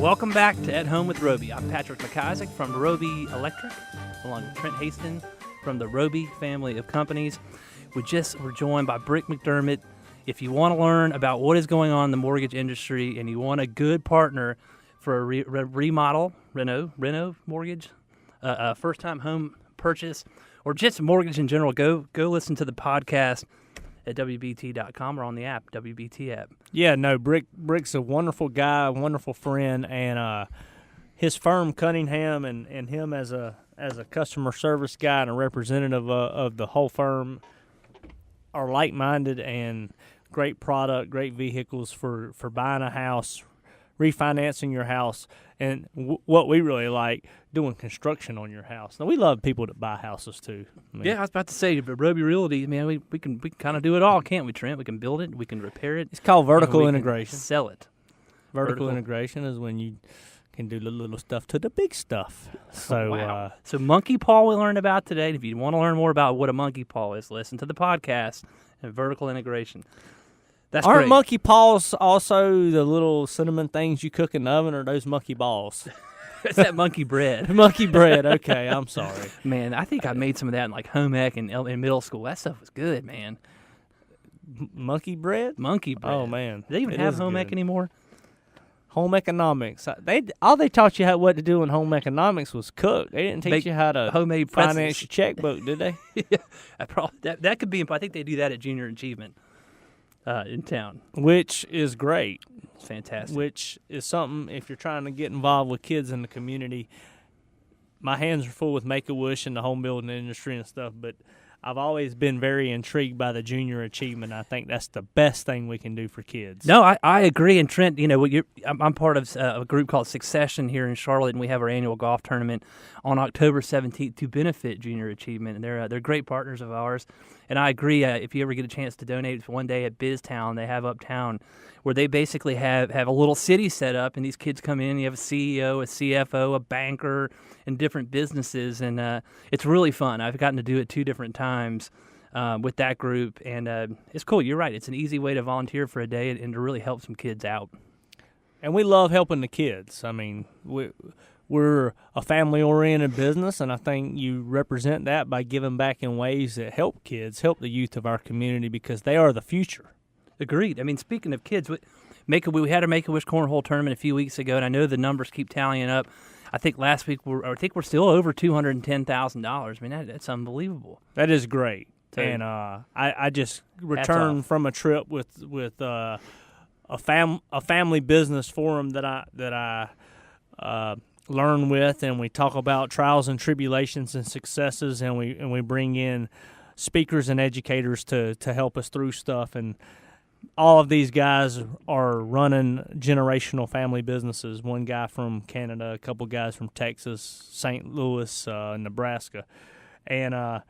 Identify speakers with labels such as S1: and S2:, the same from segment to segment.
S1: Welcome back to At Home with Roby. I'm Patrick McIsaac from Roby Electric, along with Trent Haston from the Roby family of companies. We're joined by Brick McDermott. If you want to learn about what is going on in the mortgage industry and you want a good partner for a remodel, reno mortgage, first-time home purchase, or just mortgage in general, go listen to the podcast at WBT.com or on the app, WBT app.
S2: Yeah, no, Brick's a wonderful guy, a wonderful friend, and his firm, Cunningham, and him as a customer service guy and a representative of the whole firm are like-minded and great product, great vehicles for buying a house, refinancing your house, and what we really like, doing construction on your house. Now, we love people that buy houses too.
S1: I was about to say, but Roby Realty, man, we can kind of do it all, can't we, Trent? We can build it, we can repair it.
S2: It's called vertical integration.
S1: Sell it.
S2: Vertical integration is when you can do little stuff to the big stuff. So,
S1: wow. So monkey paw we learned about today. If you want to learn more about what a monkey paw is, listen to the podcast and vertical integration. That's
S2: Aren't
S1: great.
S2: monkey paws also the little cinnamon things you cook in the oven, or those monkey balls?
S1: It's that monkey bread.
S2: Monkey bread. Okay, I'm sorry.
S1: Man, I think I made some of that in like home ec in middle school. That stuff was good, man.
S2: Monkey bread?
S1: Monkey bread.
S2: Oh, man.
S1: Do they even have home ec anymore?
S2: Home economics. All they taught you what to do in home economics was cook. They didn't teach you how to
S1: homemade
S2: finance your checkbook, did they?
S1: Yeah, that could be. I think they do that at Junior Achievement in town,
S2: which is great.
S1: It's fantastic.
S2: Which is something, if you're trying to get involved with kids in the community. My hands are full with Make-A-Wish and the home building industry and stuff, but I've always been very intrigued by the Junior Achievement. I think that's the best thing we can do for kids.
S1: No, I agree. And Trent, I'm part of a group called Succession here in Charlotte, and we have our annual golf tournament on October 17th to benefit Junior Achievement. And they're great partners of ours. And I agree. If you ever get a chance to donate one day at BizTown, they have uptown, where they basically have a little city set up, and these kids come in. You have a CEO, a CFO, a banker, and different businesses, and it's really fun. I've gotten to do it 2 different times with that group, and it's cool. You're right. It's an easy way to volunteer for a day and to really help some kids out.
S2: And we love helping the kids. I mean, we're a family-oriented business, and I think you represent that by giving back in ways that help kids, help the youth of our community, because they are the future.
S1: Agreed. I mean, speaking of kids, we had a Make-A-Wish Cornhole tournament a few weeks ago, and I know the numbers keep tallying up. I think last week we're still over $210,000. I mean, that's unbelievable.
S2: That is great. And I just returned from a trip with a family business forum that I learn with, and we talk about trials and tribulations and successes, and we bring in speakers and educators to help us through stuff. And all of these guys are running generational family businesses. One guy from Canada, a couple guys from Texas, St. Louis, Nebraska, and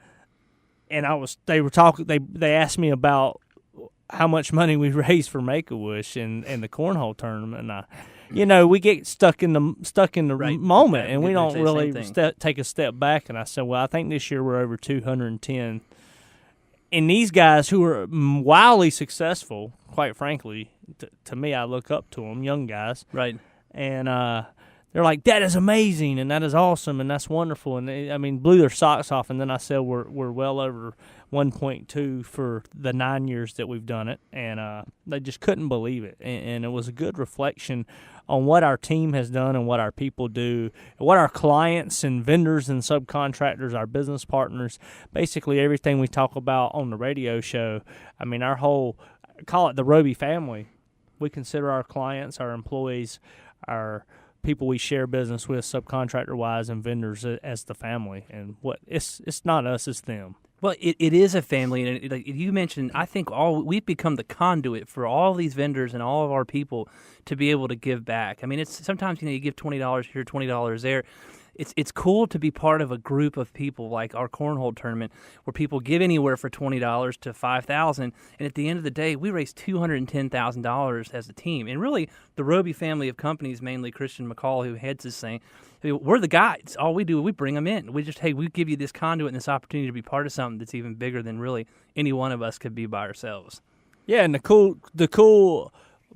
S2: they were talking. They asked me about how much money we raised for Make-A-Wish and the cornhole tournament. And we get stuck in the
S1: right.
S2: moment,
S1: right.
S2: and we don't really take a step back. And I said, well, I think this year we're over 210. And these guys who are wildly successful, quite frankly, to me, I look up to them, young guys.
S1: Right.
S2: And they're like, that is amazing, and that is awesome, and that's wonderful. And they, blew their socks off. And then I said we're well over 1.2 for the 9 years that we've done it. And they just couldn't believe it. And it was a good reflection on what our team has done and what our people do, and what our clients and vendors and subcontractors, our business partners, basically everything we talk about on the radio show. Our whole, call it the Roby family. We consider our clients, our employees, our people we share business with, subcontractor-wise, and vendors as the family. And it's not us, it's them.
S1: Well, it is a family, and like you mentioned, I think we've become the conduit for all these vendors and all of our people to be able to give back. I mean, it's sometimes you give $20 here, $20 there. It's cool to be part of a group of people like our cornhole tournament, where people give anywhere from $20 to $5,000, and at the end of the day, we raise $210,000 as a team. And really, the Roby family of companies, mainly Christian McCall, who heads this thing, we're the guides. All we do is we bring them in. We give you this conduit and this opportunity to be part of something that's even bigger than really any one of us could be by ourselves.
S2: Yeah, and the cool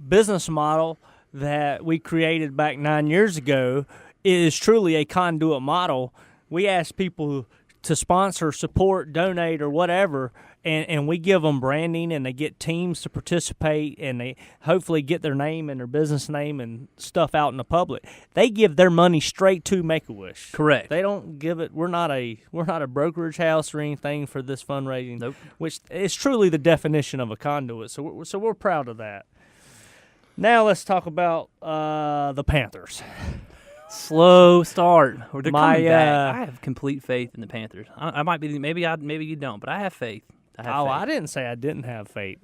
S2: business model that we created back 9 years ago is truly a conduit model. We ask people to sponsor, support, donate, or whatever, and we give them branding, and they get teams to participate, and they hopefully get their name and their business name and stuff out in the public. They give their money straight to Make-A-Wish.
S1: Correct.
S2: They don't give it. We're not a brokerage house or anything for this fundraising.
S1: Nope.
S2: Which is truly the definition of a conduit. So we're proud of that. Now let's talk about the Panthers.
S1: Slow start. They're coming back. I have complete faith in the Panthers. I might be. Maybe you don't, but I have faith.
S2: I didn't say I didn't have faith.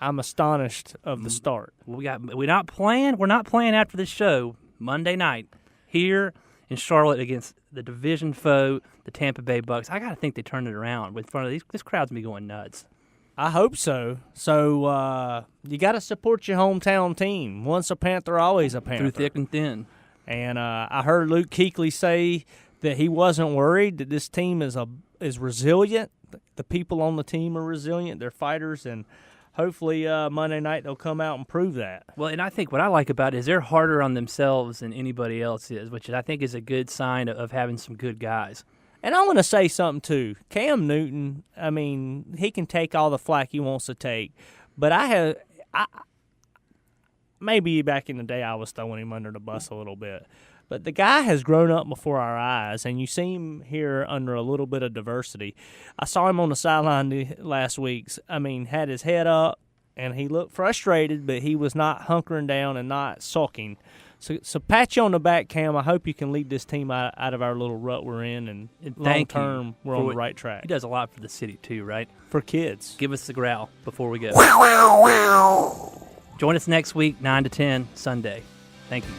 S2: I'm astonished of the start.
S1: We're not playing after this show Monday night here in Charlotte against the division foe, the Tampa Bay Bucks. I got to think they turned it around in front of these. This crowd's gonna be going nuts.
S2: I hope so. So you got to support your hometown team. Once a Panther, always a Panther.
S1: Through thick and thin.
S2: And I heard Luke Kuechly say that he wasn't worried, that this team is resilient. The people on the team are resilient. They're fighters, and hopefully Monday night they'll come out and prove that.
S1: Well, and I think what I like about it is they're harder on themselves than anybody else is, which I think is a good sign of having some good guys.
S2: And I want to say something, too. Cam Newton, I mean, he can take all the flack he wants to take. But maybe back in the day I was throwing him under the bus a little bit. But the guy has grown up before our eyes, and you see him here under a little bit of diversity. I saw him on the sideline last week. I mean, had his head up, and he looked frustrated, but he was not hunkering down and not sulking. So pat you on the back, Cam. I hope you can lead this team out of our little rut we're in, and long term we're on the right track.
S1: He does a lot for the city too, right?
S2: For kids.
S1: Give us the growl before we go. Join us next week, 9 to 10, Sunday. Thank you.